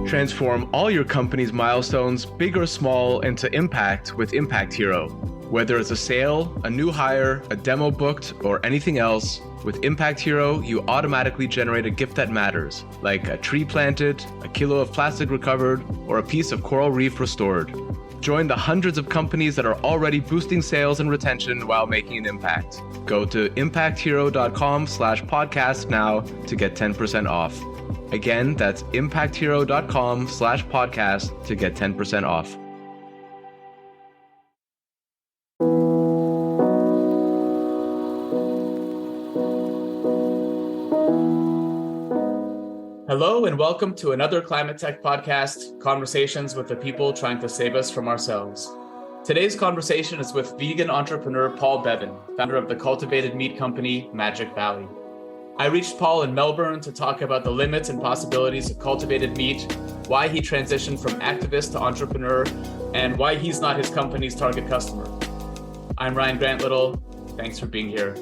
Transform all your company's milestones, big or small, into impact with Impact Hero. Whether it's a sale, a new hire, a demo booked, or anything else, with Impact Hero, you automatically generate a gift that matters, like a tree planted, a kilo of plastic recovered, or a piece of coral reef restored. Join the hundreds of companies that are already boosting sales and retention while making an impact. Go to impacthero.com/podcast now to get 10% off. Again, that's impacthero.com/podcast to get 10% off. Hello and welcome to another Climate Tech podcast, conversations with the people trying to save us from ourselves. Today's conversation is with vegan entrepreneur Paul Bevan, founder of the cultivated meat company, Magic Valley. I reached Paul in Melbourne to talk about the limits and possibilities of cultivated meat, why he transitioned from activist to entrepreneur, and why he's not his company's target customer. I'm Ryan Grant Little. Thanks for being here.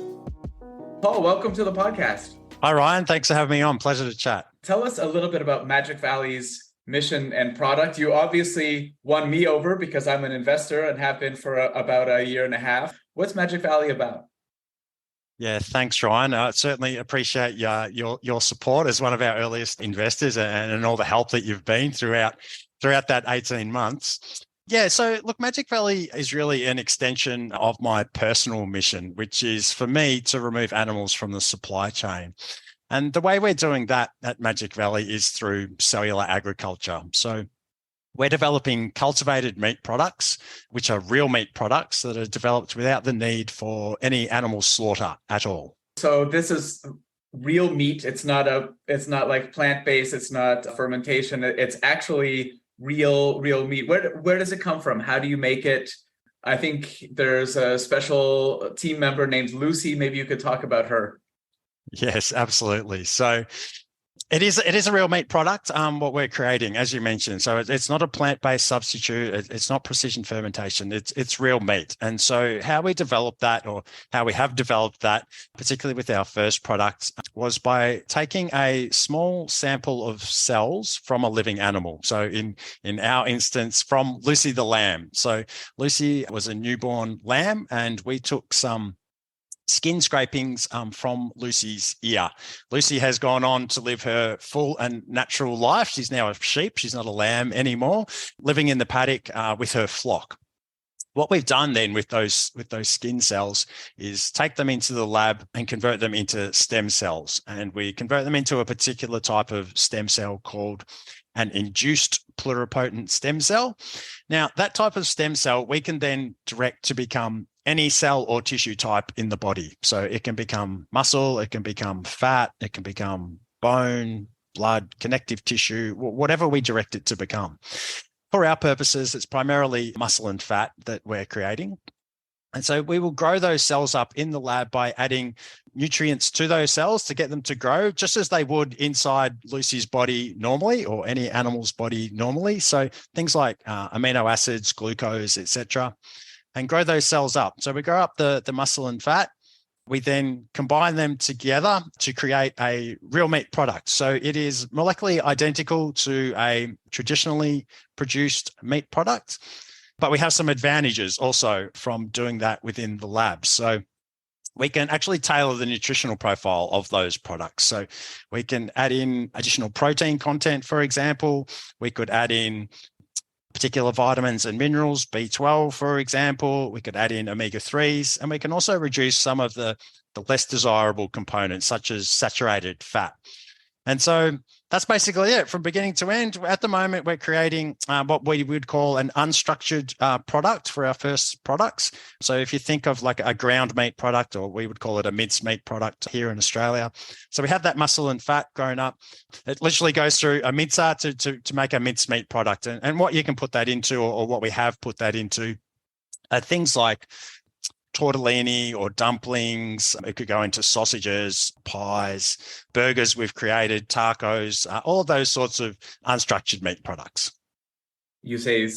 Paul, welcome to the podcast. Hi, Ryan. Thanks for having me on. Pleasure to chat. Tell us a little bit about Magic Valley's mission and product. You obviously won me over because I'm an investor and have been for about a year and a half. What's Magic Valley about? Yeah, thanks, Ryan. I certainly appreciate your support as one of our earliest investors and all the help that you've been throughout that 18 months. Yeah, so look, Magic Valley is really an extension of my personal mission, which is for me to remove animals from the supply chain. And the way we're doing that at Magic Valley is through cellular agriculture. So we're developing cultivated meat products, which are real meat products that are developed without the need for any animal slaughter at all. So this is real meat. It's not like plant-based. It's not fermentation. It's actually real meat. Where does it come from? How do you make it? I think there's a special team member named Lucy. Maybe you could talk about her. Yes, absolutely. So it is a real meat product, what we're creating, as you mentioned. So it's not a plant-based substitute. It's not precision fermentation. It's real meat. And so how we developed that, or how we have developed that, particularly with our first product, was by taking a small sample of cells from a living animal. So in our instance, from Lucy the lamb. So Lucy was a newborn lamb, and we took some skin scrapings from Lucy's ear. Lucy has gone on to live her full and natural life. She's now a sheep. She's not a lamb anymore, living in the paddock with her flock. What we've done then with those skin cells is take them into the lab and convert them into stem cells. And we convert them into a particular type of stem cell called an induced pluripotent stem cell. Now, that type of stem cell we can then direct to become any cell or tissue type in the body. So it can become muscle, it can become fat, it can become bone, blood, connective tissue, whatever we direct it to become. For our purposes, it's primarily muscle and fat that we're creating. And so we will grow those cells up in the lab by adding nutrients to those cells to get them to grow, just as they would inside Lucy's body normally, or any animal's body normally. So things like amino acids, glucose, etc., and grow those cells up. So we grow up the muscle and fat. We then combine them together to create a real meat product. So it is molecularly identical to a traditionally produced meat product, but we have some advantages also from doing that within the lab. So we can actually tailor the nutritional profile of those products. So we can add in additional protein content, for example. We could add in particular vitamins and minerals, B12, for example. We could add in omega-3s, and we can also reduce some of the less desirable components, such as saturated fat. And so that's basically it from beginning to end. At the moment, we're creating what we would call an unstructured product for our first products. So if you think of like a ground meat product, or we would call it a mince meat product here in Australia. So we have that muscle and fat grown up. It literally goes through a mincer to make a mince meat product. And what you can put that into, or what we have put that into, are things like tortellini or dumplings. It could go into sausages, pies, burgers we've created, tacos, all of those sorts of unstructured meat products. You say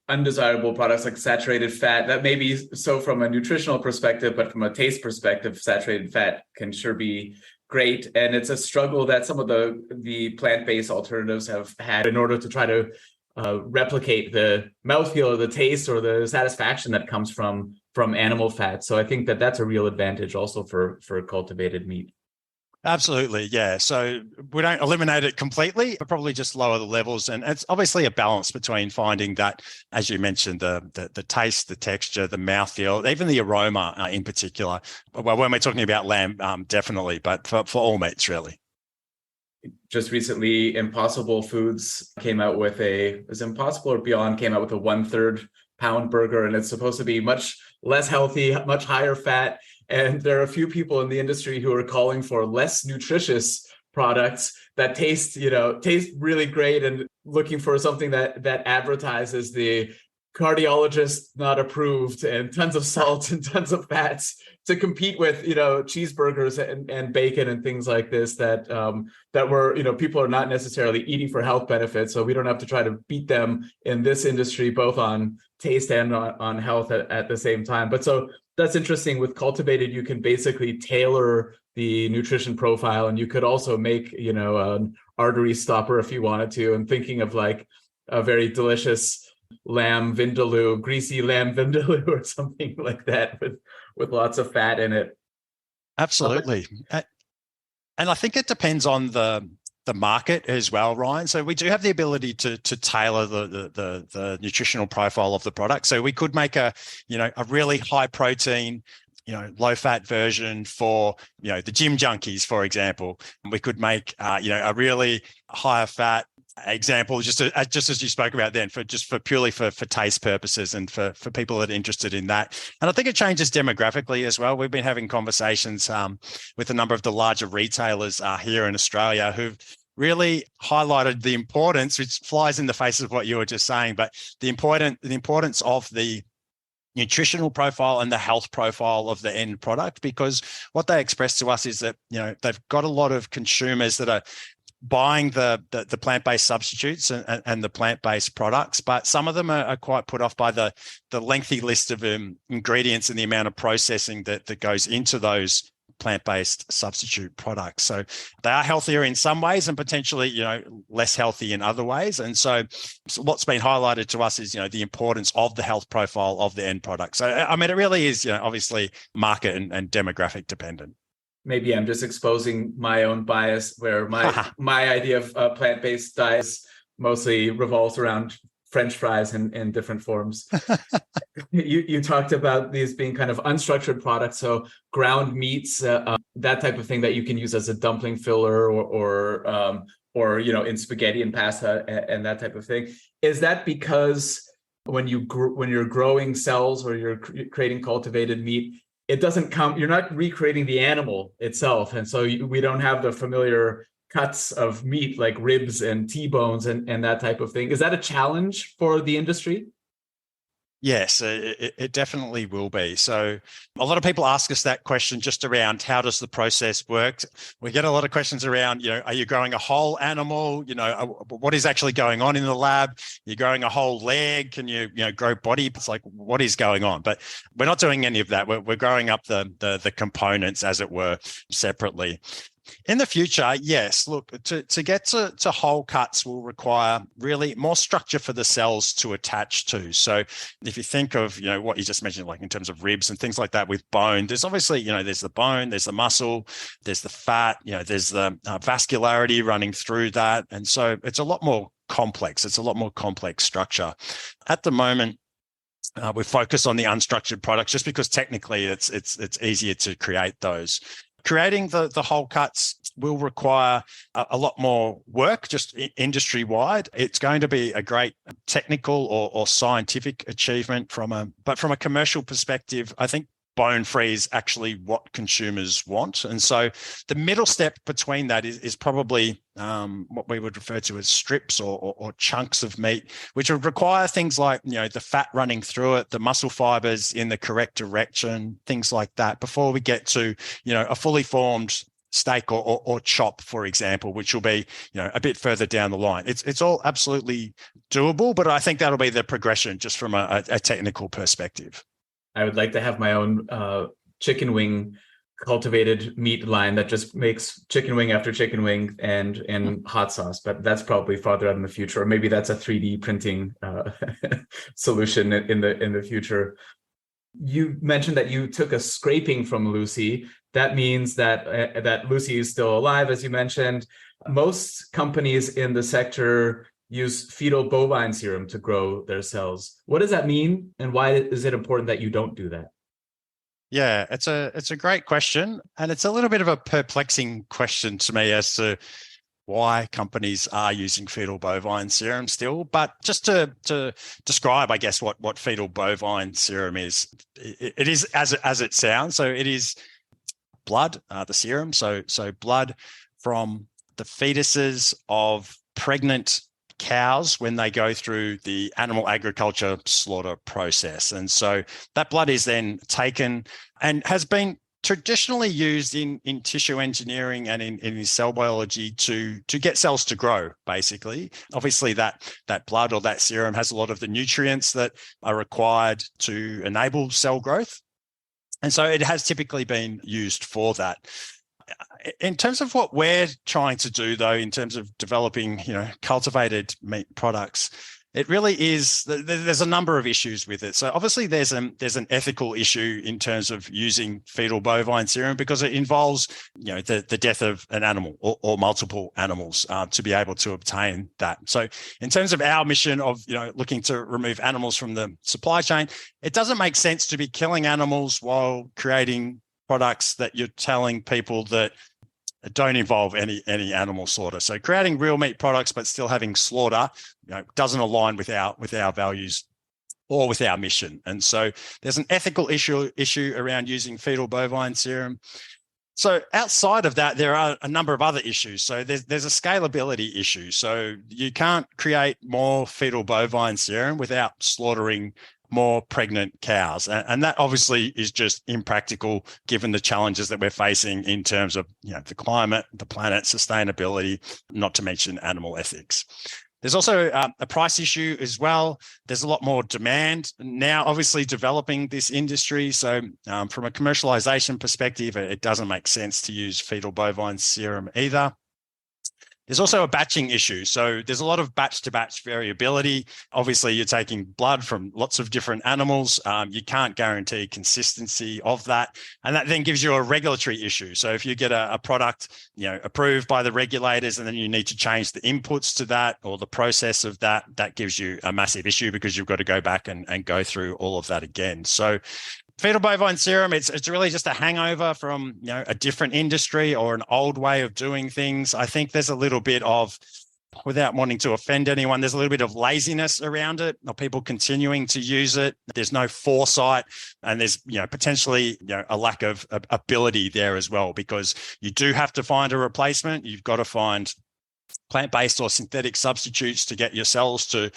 undesirable products like saturated fat. That may be so from a nutritional perspective, but from a taste perspective, saturated fat can sure be great. And it's a struggle that some of the plant-based alternatives have had in order to try to replicate the mouthfeel or the taste or the satisfaction that comes from animal fat. So I think that that's a real advantage also for cultivated meat. Absolutely, yeah. So we don't eliminate it completely, but probably just lower the levels. And it's obviously a balance between finding that, as you mentioned, the taste, the texture, the mouthfeel, even the aroma in particular. Well, when we're talking about lamb, definitely, but for all meats, really. Just recently, Impossible Foods came out with was Impossible or Beyond came out with a 1/3 pound burger, and it's supposed to be much less healthy, much higher fat. And there are a few people in the industry who are calling for less nutritious products that taste really great, and looking for something that advertises the cardiologist not approved and tons of salt and tons of fats to compete with cheeseburgers and bacon and things like this that people are not necessarily eating for health benefits. So we don't have to try to beat them in this industry, both on taste and on health at the same time. But so that's interesting. With cultivated, you can basically tailor the nutrition profile, and you could also make an artery stopper if you wanted to. And thinking of like a very delicious lamb vindaloo, greasy lamb vindaloo or something like that with lots of fat in it. Absolutely. And I think it depends on the market as well, Ryan. So we do have the ability to tailor the nutritional profile of the product. So we could make a really high protein, low fat version for, the gym junkies, for example. We could make, a really higher fat example, just as you spoke about then, for purely for taste purposes and for people that are interested in that. And I think it changes demographically as well. We've been having conversations with a number of the larger retailers here in Australia who've really highlighted the importance, which flies in the face of what you were just saying, but the importance of the nutritional profile and the health profile of the end product, because what they express to us is that they've got a lot of consumers that are buying the plant-based substitutes and the plant-based products, but some of them are quite put off by the lengthy list of ingredients and the amount of processing that goes into those plant-based substitute products. So they are healthier in some ways and potentially, less healthy in other ways. And so what's been highlighted to us is, the importance of the health profile of the end product. So, I mean, it really is, obviously market and demographic dependent. Maybe I'm just exposing my own bias, where my idea of plant-based diets mostly revolves around French fries in different forms. You talked about these being kind of unstructured products, so ground meats, that type of thing that you can use as a dumpling filler or in spaghetti and pasta and that type of thing. Is that because when you're growing cells or you're creating cultivated meat, it doesn't come, you're not recreating the animal itself. And so we don't have the familiar cuts of meat like ribs and T-bones and that type of thing. Is that a challenge for the industry? Yes, it definitely will be. So a lot of people ask us that question just around how does the process work? We get a lot of questions around, are you growing a whole animal? What is actually going on in the lab? You're growing a whole leg? Can you, grow body? It's like, what is going on? But we're not doing any of that. We're growing up the components, as it were, separately. In the future, yes, look, to get to whole cuts will require really more structure for the cells to attach to. So if you think of, what you just mentioned, like in terms of ribs and things like that with bone, there's obviously, there's the bone, there's the muscle, there's the fat, there's the vascularity running through that. And so it's a lot more complex. It's a lot more complex structure. At the moment, we focus on the unstructured products just because technically it's easier to create those. Creating the whole cuts will require a lot more work, just industry-wide. It's going to be a great technical or scientific achievement but from a commercial perspective, I think bone-free is actually what consumers want. And so the middle step between that is probably what we would refer to as strips or chunks of meat, which would require things like, the fat running through it, the muscle fibers in the correct direction, things like that, before we get to, a fully formed steak or chop, for example, which will be, a bit further down the line. It's all absolutely doable, but I think that'll be the progression just from a technical perspective. I would like to have my own chicken wing cultivated meat line that just makes chicken wing after chicken wing and hot sauce, but that's probably farther out in the future. Or maybe that's a 3D printing solution in the future. You mentioned that you took a scraping from Lucy. That means that Lucy is still alive, as you mentioned. Most companies in the sector use fetal bovine serum to grow their cells. What does that mean, and why is it important that you don't do that? Yeah, it's a great question, and it's a little bit of a perplexing question to me as to why companies are using fetal bovine serum still. But just to describe, I guess, what fetal bovine serum is, it is as it sounds. So it is blood, the serum. So blood from the fetuses of pregnant cows when they go through the animal agriculture slaughter process. And so that blood is then taken and has been traditionally used in tissue engineering and in cell biology to get cells to grow, basically. Obviously, that blood or that serum has a lot of the nutrients that are required to enable cell growth. And so it has typically been used for that. In terms of what we're trying to do, though, in terms of developing, cultivated meat products, it really is. There's a number of issues with it. So obviously, there's an ethical issue in terms of using fetal bovine serum because it involves, the death of an animal or multiple animals to be able to obtain that. So in terms of our mission of, looking to remove animals from the supply chain, it doesn't make sense to be killing animals while creating products that you're telling people that don't involve any animal slaughter. So creating real meat products, but still having slaughter, doesn't align with our values or with our mission. And so there's an ethical issue around using fetal bovine serum. So outside of that, there are a number of other issues. So there's a scalability issue. So you can't create more fetal bovine serum without slaughtering more pregnant cows. And that obviously is just impractical given the challenges that we're facing in terms of, the climate, the planet, sustainability, not to mention animal ethics. There's also a price issue as well. There's a lot more demand now, obviously, developing this industry. So from a commercialization perspective, it doesn't make sense to use fetal bovine serum either. There's also a batching issue. So there's a lot of batch-to-batch variability. Obviously, you're taking blood from lots of different animals. You can't guarantee consistency of that. And that then gives you a regulatory issue. So if you get a product, approved by the regulators, and then you need to change the inputs to that or the process of that, that gives you a massive issue because you've got to go back and go through all of that again. So fetal bovine serum, it's really just a hangover from, a different industry or an old way of doing things. I think there's a little bit of, without wanting to offend anyone, there's a little bit of laziness around it, or people continuing to use it. There's no foresight, and there's, potentially, a lack of ability there as well, because you do have to find a replacement. You've got to find plant-based or synthetic substitutes to get your cells to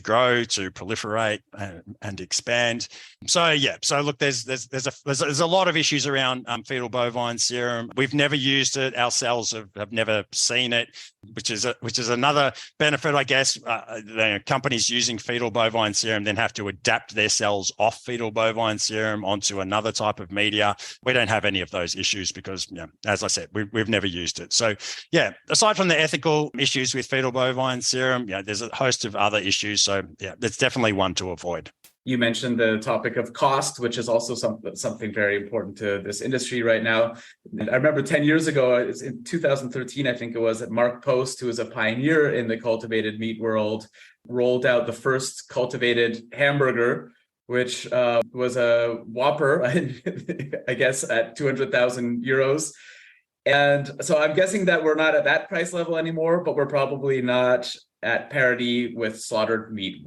grow, to proliferate and expand. So look, there's a lot of issues around fetal bovine serum. We've never used it. Our cells have never seen it, which is another benefit, I guess. Companies using fetal bovine serum then have to adapt their cells off fetal bovine serum onto another type of media. We don't have any of those issues because, as I said, we've never used it. So aside from the ethical issues with fetal bovine serum, there's a host of other issues. So that's definitely one to avoid. You mentioned the topic of cost, which is also something very important to this industry right now. And I remember 10 years ago, in 2013, I think it was, that Mark Post, who is a pioneer in the cultivated meat world, rolled out the first cultivated hamburger, which was a Whopper, I guess, at 200,000 euros. And so I'm guessing that we're not at that price level anymore, but we're probably not at parity with slaughtered meat.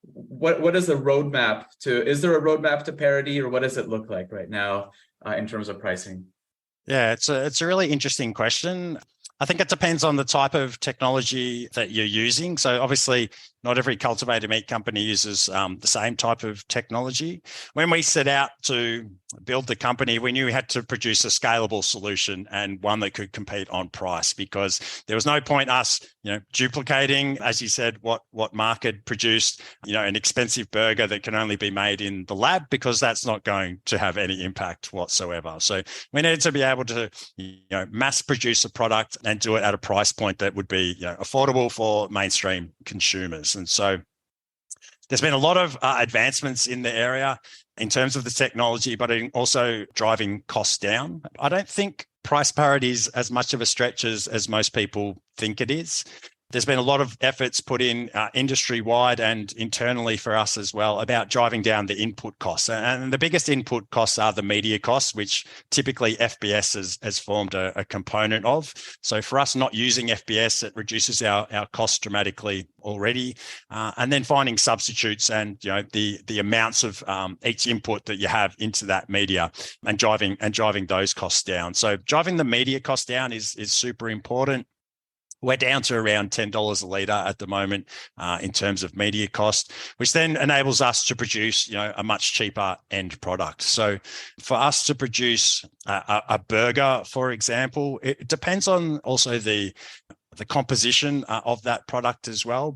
What is the roadmap to? Is there a roadmap to parity, or what does it look like right now in terms of pricing? Yeah, it's a really interesting question. I think it depends on the type of technology that you're using. So obviously, not every cultivated meat company uses the same type of technology. When we set out to build the company, we knew we had to produce a scalable solution and one that could compete on price, because there was no point us, duplicating, as you said, what Mark had produced, an expensive burger that can only be made in the lab, because that's not going to have any impact whatsoever. So we needed to be able to, mass produce a product and do it at a price point that would be, affordable for mainstream consumers. And so there's been a lot of advancements in the area in terms of the technology, but also driving costs down. I don't think price parity is as much of a stretch as most people think it is. There's been a lot of efforts put in industry-wide and internally for us as well about driving down the input costs. And the biggest input costs are the media costs, which typically FBS has formed a component of. So for us not using FBS, it reduces our costs dramatically already. And then finding substitutes and the amounts of each input that you have into that media and driving those costs down. So driving the media costs down is super important. We're down to around $10 a litre at the moment in terms of media cost, which then enables us to produce, a much cheaper end product. So for us to produce a burger, for example, it depends on also the composition of that product as well.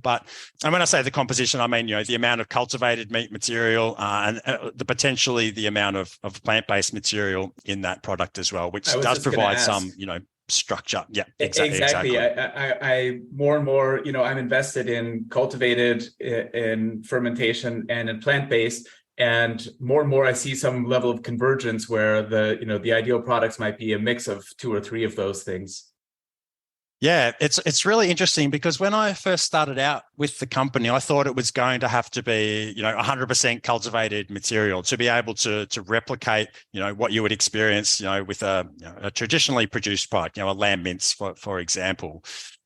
And when I say the composition, I mean, the amount of cultivated meat material and potentially the amount of plant-based material in that product as well, which does provide some, structure. Yeah, exactly. I more and more, I'm invested in cultivated, in fermentation, and in plant-based. And more I see some level of convergence where the ideal products might be a mix of 2 or 3 of those things. Yeah, it's really interesting, because when I first started out with the company, I thought it was going to have to be, 100% cultivated material to be able to replicate, what you would experience, with a traditionally produced product, a lamb mince, for example.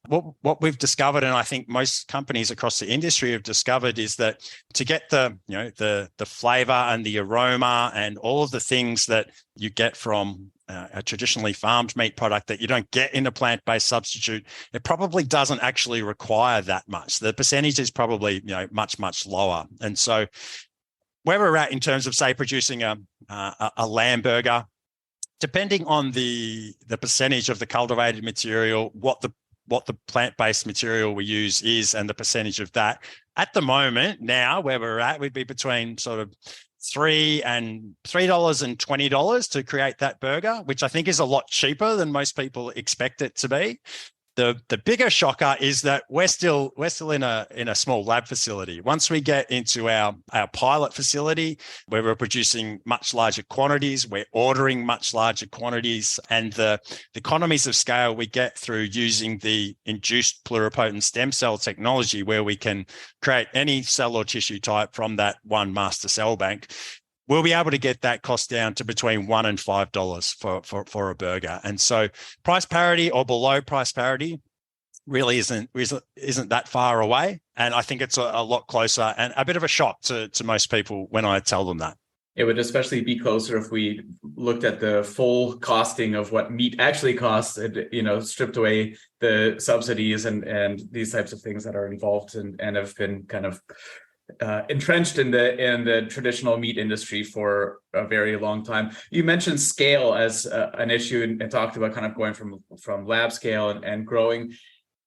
What we've discovered, and I think most companies across the industry have discovered, is that to get the flavor and the aroma and all of the things that you get from a traditionally farmed meat product that you don't get in a plant-based substitute, it probably doesn't actually require that much. The percentage is probably, much, much lower. And so where we're at in terms of, say, producing a lamb burger, depending on the percentage of the cultivated material, what the plant-based material we use is, and the percentage of that, at the moment now where we're at, we'd be between sort of $3 and $20 to create that burger, which I think is a lot cheaper than most people expect it to be. The bigger shocker is that we're still in a small lab facility. Once we get into our pilot facility, where we're producing much larger quantities, we're ordering much larger quantities, and the economies of scale we get through using the induced pluripotent stem cell technology, where we can create any cell or tissue type from that one master cell bank, we'll be able to get that cost down to between $1 and $5 for a burger. And so price parity or below price parity really isn't that far away. And I think it's a lot closer, and a bit of a shock to most people when I tell them that. It would especially be closer if we looked at the full costing of what meat actually costs, and, stripped away the subsidies and these types of things that are involved and have been kind of entrenched in the traditional meat industry for a very long time. You mentioned scale as an issue and talked about kind of going from lab scale and growing.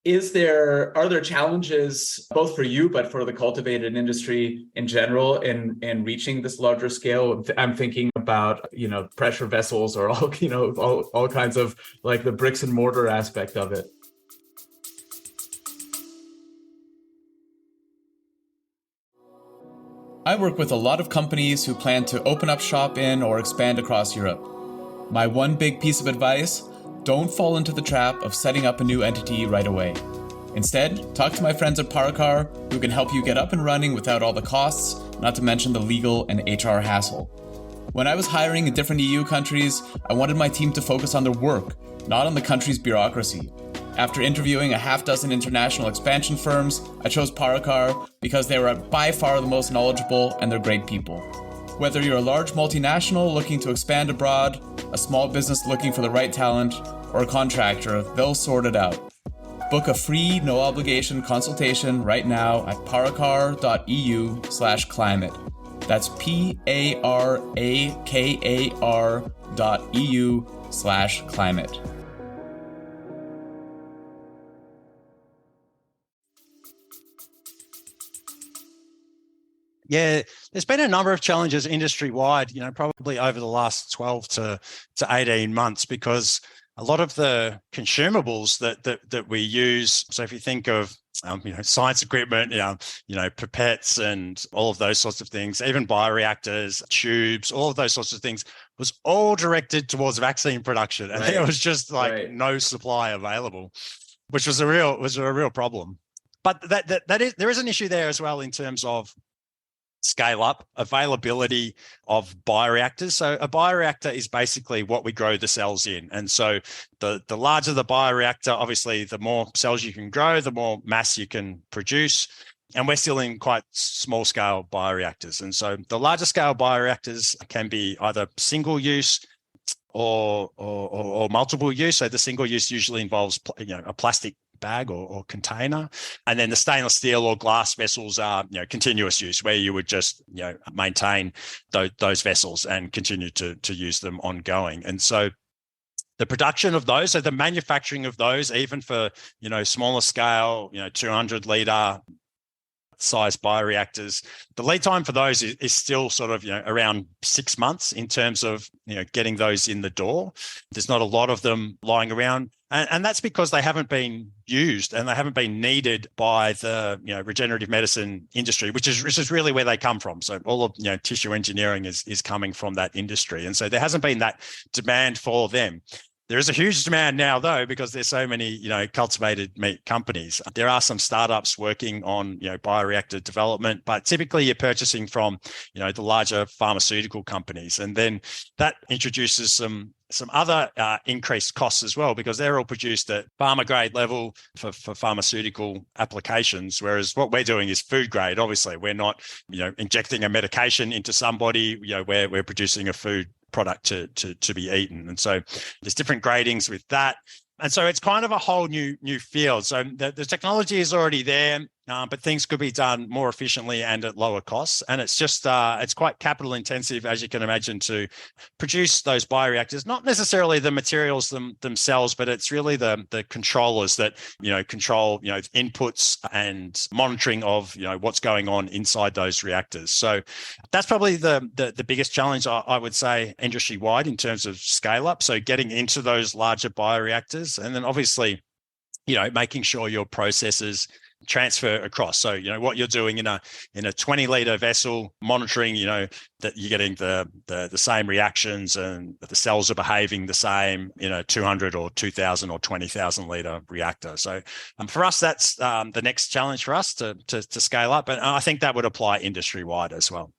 Are there challenges both for you but for the cultivated industry in general in reaching this larger scale? I'm thinking about pressure vessels or all kinds of like the bricks and mortar aspect of it. I work with a lot of companies who plan to open up shop in or expand across Europe. My one big piece of advice: don't fall into the trap of setting up a new entity right away. Instead, talk to my friends at Paracar, who can help you get up and running without all the costs, not to mention the legal and HR hassle. When I was hiring in different EU countries, I wanted my team to focus on their work, not on the country's bureaucracy. After interviewing a half dozen international expansion firms, I chose Paracar because they were by far the most knowledgeable, and they're great people. Whether you're a large multinational looking to expand abroad, a small business looking for the right talent, or a contractor, they'll sort it out. Book a free, no obligation consultation right now at paracar.eu/climate. That's PARAKAR.eu/climate. Yeah, there's been a number of challenges industry-wide, probably over the last 12 to 18 months, because a lot of the consumables that we use, so if you think of science equipment, pipettes and all of those sorts of things, even bioreactors, tubes, all of those sorts of things, was all directed towards vaccine production, and there was just no supply available, which was a real problem. But there is an issue there as well in terms of scale up, availability of bioreactors. So a bioreactor is basically what we grow the cells in. And so the larger the bioreactor, obviously, the more cells you can grow, the more mass you can produce. And we're still in quite small scale bioreactors. And so the larger scale bioreactors can be either single use or multiple use. So the single use usually involves a plastic bag or container, and then the stainless steel or glass vessels are continuous use, where you would just maintain those vessels and continue to use them ongoing. And so the production of those, so the manufacturing of those, even for smaller scale 200 liter size bioreactors, the lead time for those is still sort of around 6 months in terms of getting those in the door. There's not a lot of them lying around, and that's because they haven't been used and they haven't been needed by the regenerative medicine industry, which is really where they come from. So all of tissue engineering is coming from that industry, and so there hasn't been that demand for them. There is a huge demand now, though, because there's so many, cultivated meat companies. There are some startups working on, bioreactor development, but typically you're purchasing from, the larger pharmaceutical companies. And then that introduces some other increased costs as well, because they're all produced at pharma grade level for pharmaceutical applications, whereas what we're doing is food grade. Obviously, we're not, injecting a medication into somebody, we're producing a food product to be eaten. And so there's different gradings with that. And so it's kind of a whole new field. So the technology is already there, but things could be done more efficiently and at lower costs. And it's just, it's quite capital intensive, as you can imagine, to produce those bioreactors, not necessarily the materials themselves, but it's really the controllers that, control, inputs and monitoring of, what's going on inside those reactors. So that's probably the biggest challenge, I would say, industry wide in terms of scale up. So getting into those larger bioreactors, and then obviously, making sure your processes transfer across. So, what you're doing in a 20 liter vessel, monitoring, that you're getting the same reactions and the cells are behaving the same in a 200 or 2000 or 20,000 liter reactor. So for us, that's the next challenge for us to scale up. And I think that would apply industry wide as well.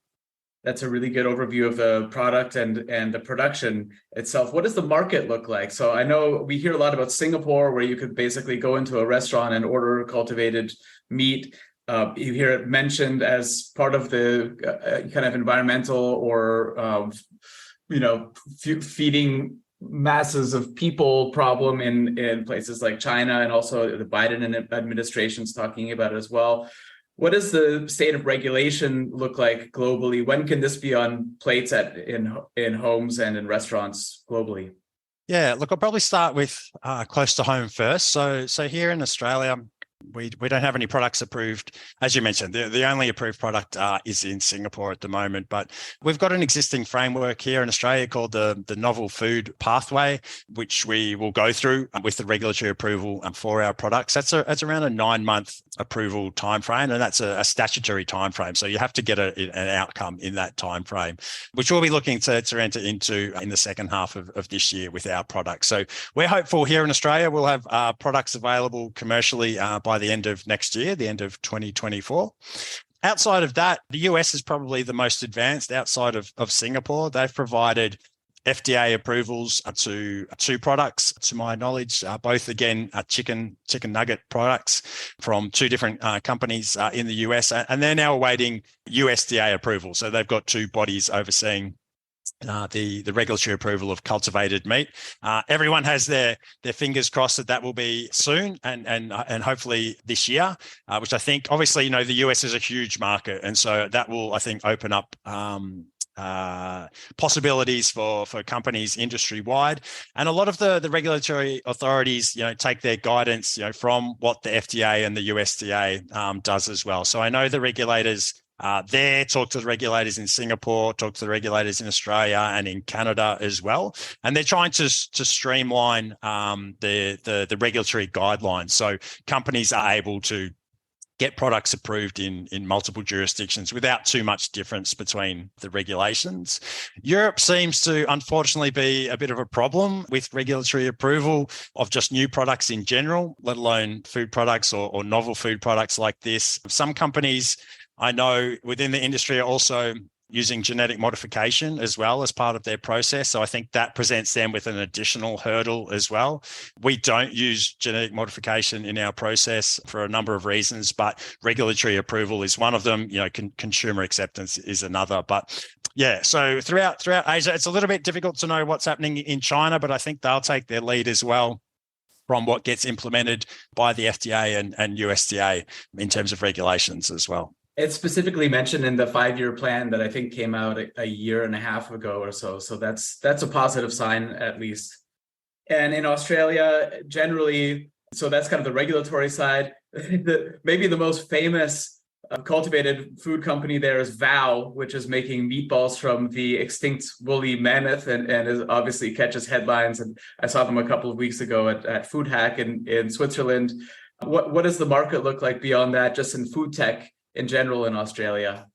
That's a really good overview of the product and the production itself. What does the market look like? So I know we hear a lot about Singapore, where you could basically go into a restaurant and order cultivated meat. You hear it mentioned as part of the kind of environmental or, feeding masses of people problem in places like China, and also the Biden administration's talking about it as well. What does the state of regulation look like globally? When can this be on plates in homes and in restaurants globally? Yeah, look, I'll probably start with close to home first. So here in Australia, we don't have any products approved. As you mentioned, the only approved product is in Singapore at the moment, but we've got an existing framework here in Australia called the Novel Food Pathway, which we will go through with the regulatory approval for our products. That's around a 9-month approval timeframe, and that's a statutory timeframe. So you have to get an outcome in that timeframe, which we'll be looking to enter into in the second half of this year with our products. So we're hopeful here in Australia we'll have products available commercially by the end of next year, the end of 2024. Outside of that, the US is probably the most advanced outside of Singapore. They've provided FDA approvals to 2 products, to my knowledge, both, again, chicken nugget products from 2 different companies in the US, and they're now awaiting USDA approval. So they've got 2 bodies overseeing the regulatory approval of cultivated meat. Everyone has their fingers crossed that will be soon and hopefully this year, which I think obviously, the US is a huge market. And so that will, I think, open up possibilities for companies industry wide. And a lot of the regulatory authorities, take their guidance, from what the FDA and the USDA does as well. So I know the regulators there, talk to the regulators in Singapore, talk to the regulators in Australia and in Canada as well. And they're trying to streamline the regulatory guidelines. So companies are able to get products approved in multiple jurisdictions without too much difference between the regulations. Europe seems to, unfortunately, be a bit of a problem with regulatory approval of just new products in general, let alone food products or novel food products like this. Some companies I know within the industry are also using genetic modification as well as part of their process. So I think that presents them with an additional hurdle as well. We don't use genetic modification in our process for a number of reasons, but regulatory approval is one of them. Consumer acceptance is another. But yeah, so throughout Asia, it's a little bit difficult to know what's happening in China, but I think they'll take their lead as well from what gets implemented by the FDA and USDA in terms of regulations as well. It's specifically mentioned in the 5-year plan that I think came out a year and a half ago or so. So that's a positive sign, at least. And in Australia, generally, so that's kind of the regulatory side. Maybe the most famous cultivated food company there is Vow, which is making meatballs from the extinct woolly mammoth and is obviously catches headlines. And I saw them a couple of weeks ago at Food Hack in Switzerland. What does the market look like beyond that, just in food tech in general in Australia?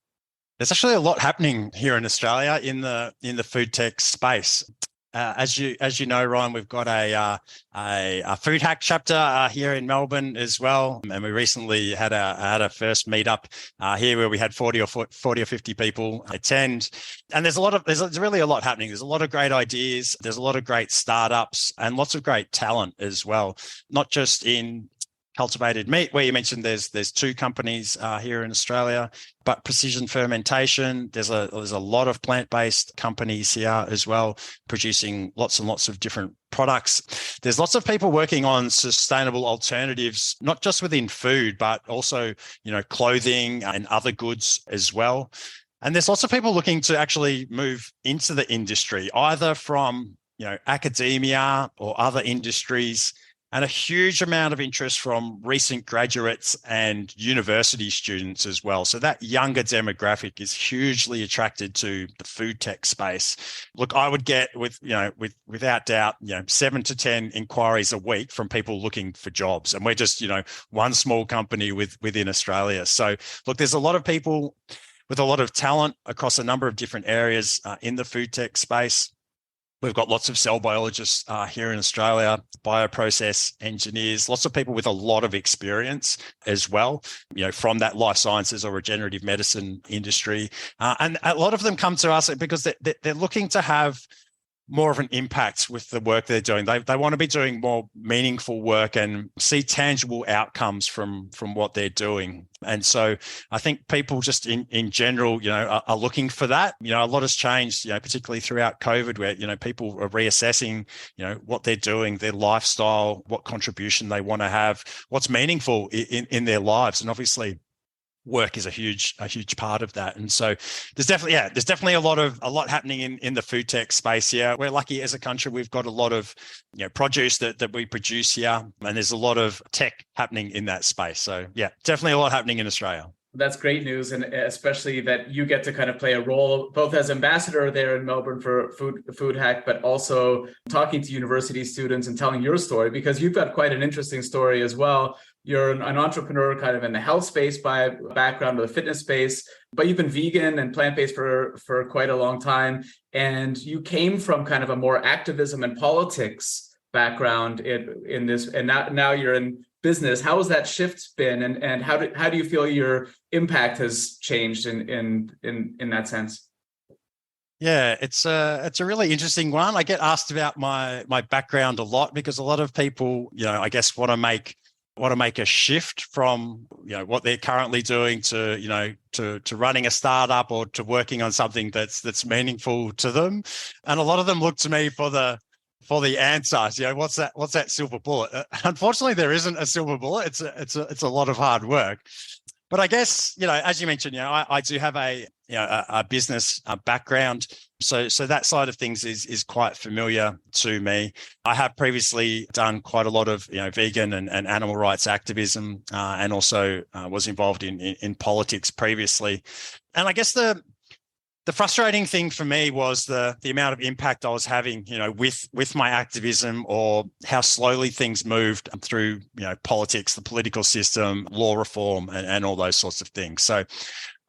There's actually a lot happening here in Australia in the food tech space. As you know, Ryan, we've got a food hack chapter here in Melbourne as well, and we recently had a first meetup here where we had 40 or 50 people attend. And there's really a lot happening. There's a lot of great ideas. There's a lot of great startups and lots of great talent as well, not just in cultivated meat, where you mentioned there's 2 companies here in Australia, but precision fermentation, there's a lot of plant-based companies here as well, producing lots and lots of different products. There's lots of people working on sustainable alternatives, not just within food, but also, clothing and other goods as well. And there's lots of people looking to actually move into the industry, either from, academia or other industries, and a huge amount of interest from recent graduates and university students as well. So that younger demographic is hugely attracted to the food tech space. Look, I would get without doubt, 7 to 10 inquiries a week from people looking for jobs. And we're just, one small company within Australia. So look, there's a lot of people with a lot of talent across a number of different areas in the food tech space. We've got lots of cell biologists here in Australia, bioprocess engineers, lots of people with a lot of experience as well, from that life sciences or regenerative medicine industry. And a lot of them come to us because they're looking to have more of an impact with the work they're doing. They want to be doing more meaningful work and see tangible outcomes from what they're doing. And so I think people just in general, are looking for that. A lot has changed, particularly throughout COVID, where, people are reassessing, what they're doing, their lifestyle, what contribution they want to have, what's meaningful in their lives. And obviously work is a huge part of that. And so there's definitely a lot happening in the food tech space here. We're lucky as a country, we've got a lot of, produce that we produce here, and there's a lot of tech happening in that space. So yeah, definitely a lot happening in Australia. That's great news, and especially that you get to kind of play a role both as ambassador there in Melbourne for Food Hack, but also talking to university students and telling your story, because you've got quite an interesting story as well. You're an entrepreneur kind of in the health space by background, or the fitness space, but you've been vegan and plant-based for quite a long time. And you came from kind of a more activism and politics background in this, and now you're in business. How has that shift been, and how do you feel your impact has changed in that sense? Yeah, it's a really interesting one. I get asked about my background a lot, because a lot of people, I guess, want to make want to make a shift from what they're currently doing to to running a startup or to working on something that's meaningful to them. And a lot of them look to me for the answers. What's that silver bullet? Unfortunately, there isn't a silver bullet. It's a lot of hard work. But I guess, as you mentioned, I do have a business background. So that side of things is quite familiar to me. I have previously done quite a lot of, vegan and animal rights activism, and also was involved in politics previously. And I guess the frustrating thing for me was the amount of impact I was having, with my activism, or how slowly things moved through, politics, the political system, law reform, and all those sorts of things. So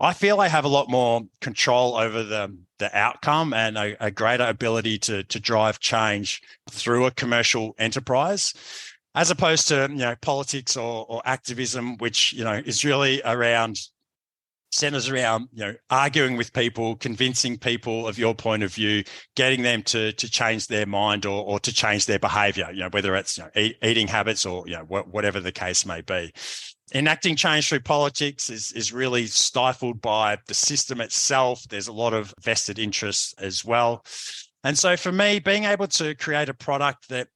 I feel I have a lot more control over the outcome and a greater ability to drive change through a commercial enterprise, as opposed to, politics or activism, which, is really centers around, arguing with people, convincing people of your point of view, getting them to change their mind or to change their behavior, whether it's eating habits or whatever the case may be. Enacting change through politics is really stifled by the system itself. There's a lot of vested interests as well. And so for me, being able to create a product that,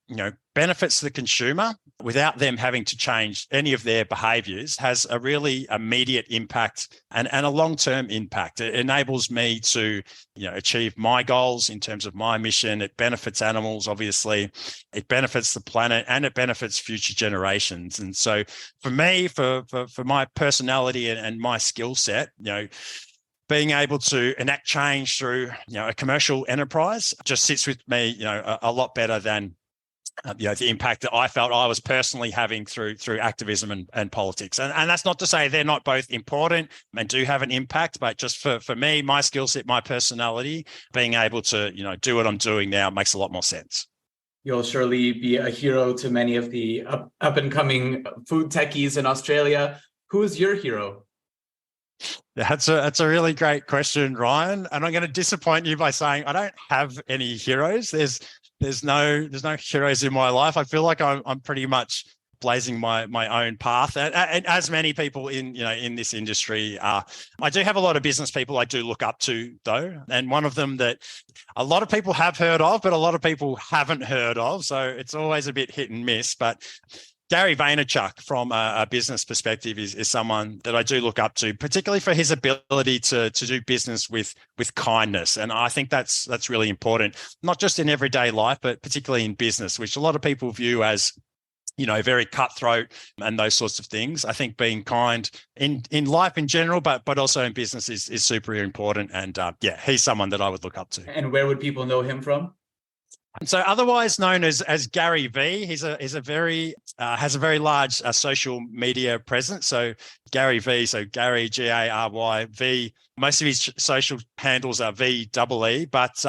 benefits the consumer without them having to change any of their behaviors has a really immediate impact and a long-term impact. It enables me to, achieve my goals in terms of my mission. It benefits animals, obviously. It benefits the planet, and it benefits future generations. And so for me, for my personality and my skill set, being able to enact change through, a commercial enterprise just sits with me, a lot better than, the impact that I felt I was personally having through activism and politics. And that's not to say they're not both important and do have an impact, but just for me, my skill set, my personality, being able to, do what I'm doing now makes a lot more sense. You'll surely be a hero to many of the up and coming food techies in Australia. Who is your hero? That's a really great question, Ryan. And I'm going to disappoint you by saying I don't have any heroes. There's no heroes in my life. I feel like I'm pretty much blazing my own path, and as many people in this industry are. I do have a lot of business people I do look up to, though, and one of them that a lot of people have heard of, but a lot of people haven't heard of. So it's always a bit hit and miss, but Gary Vaynerchuk, from a business perspective, is someone that I do look up to, particularly for his ability to do business with kindness. And I think that's really important, not just in everyday life, but particularly in business, which a lot of people view as, very cutthroat and those sorts of things. I think being kind in life in general, but also in business is super important. And he's someone that I would look up to. And where would people know him from? And so, otherwise known as Gary V, has a very large social media presence. So Gary V, so Gary Gary V. Most of his social handles are VEE, but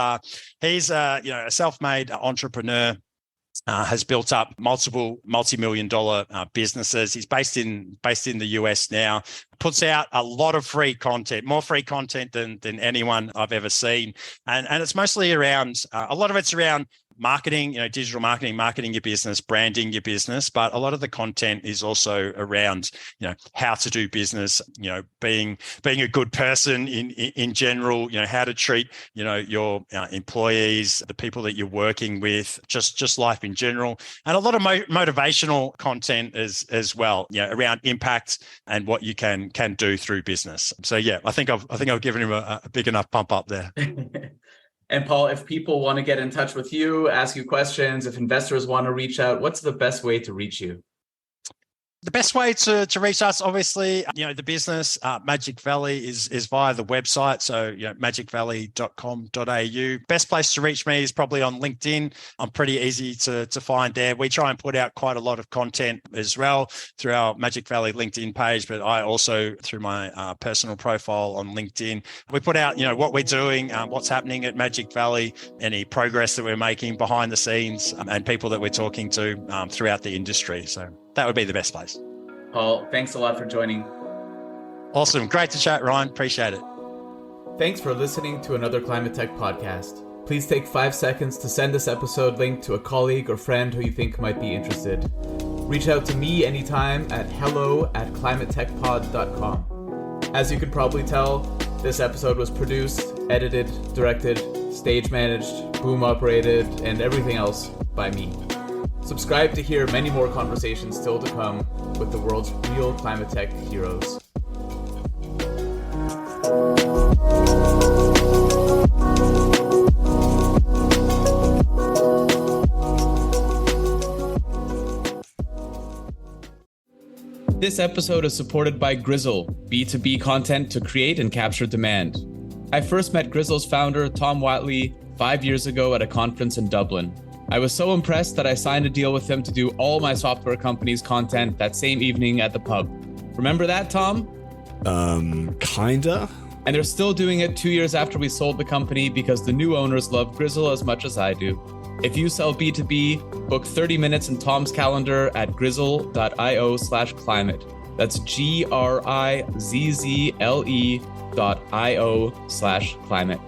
he's a self-made entrepreneur. Has built up multiple multi-million-dollar businesses. He's based in the US now. Puts out a lot of free content, more free content than anyone I've ever seen, and it's mostly around a lot of it's around marketing, digital marketing your business, branding your business. But a lot of the content is also around, how to do business, being a good person in general, how to treat, your employees, the people that you're working with, just life in general, and a lot of motivational content as well, around impact and what you can do through business. So I think I've given him a big enough pump up there. And Paul, if people want to get in touch with you, ask you questions, if investors want to reach out, what's the best way to reach you? The best way to reach us, obviously, the business, Magic Valley is via the website. So, magicvalley.com.au. Best place to reach me is probably on LinkedIn. I'm pretty easy to find there. We try and put out quite a lot of content as well through our Magic Valley LinkedIn page, but I also, through my personal profile on LinkedIn, we put out, what we're doing, what's happening at Magic Valley, any progress that we're making behind the scenes, and people that we're talking to throughout the industry. So that would be the best place. Paul, thanks a lot for joining. Awesome. Great to chat, Ryan. Appreciate it. Thanks for listening to another Climate Tech podcast. Please take 5 seconds to send this episode link to a colleague or friend who you think might be interested. Reach out to me anytime at hello@climatetechpod.com. As you could probably tell, this episode was produced, edited, directed, stage managed, boom operated, and everything else by me. Subscribe to hear many more conversations still to come with the world's real climate tech heroes. This episode is supported by Grizzle, B2B content to create and capture demand. I first met Grizzle's founder, Tom Watley, 5 years ago at a conference in Dublin. I was so impressed that I signed a deal with him to do all my software company's content that same evening at the pub. Remember that, Tom? Kinda. And they're still doing it 2 years after we sold the company because the new owners love Grizzle as much as I do. If you sell B2B, book 30 minutes in Tom's calendar at grizzle.io/climate. That's GRIZZLE.io/climate.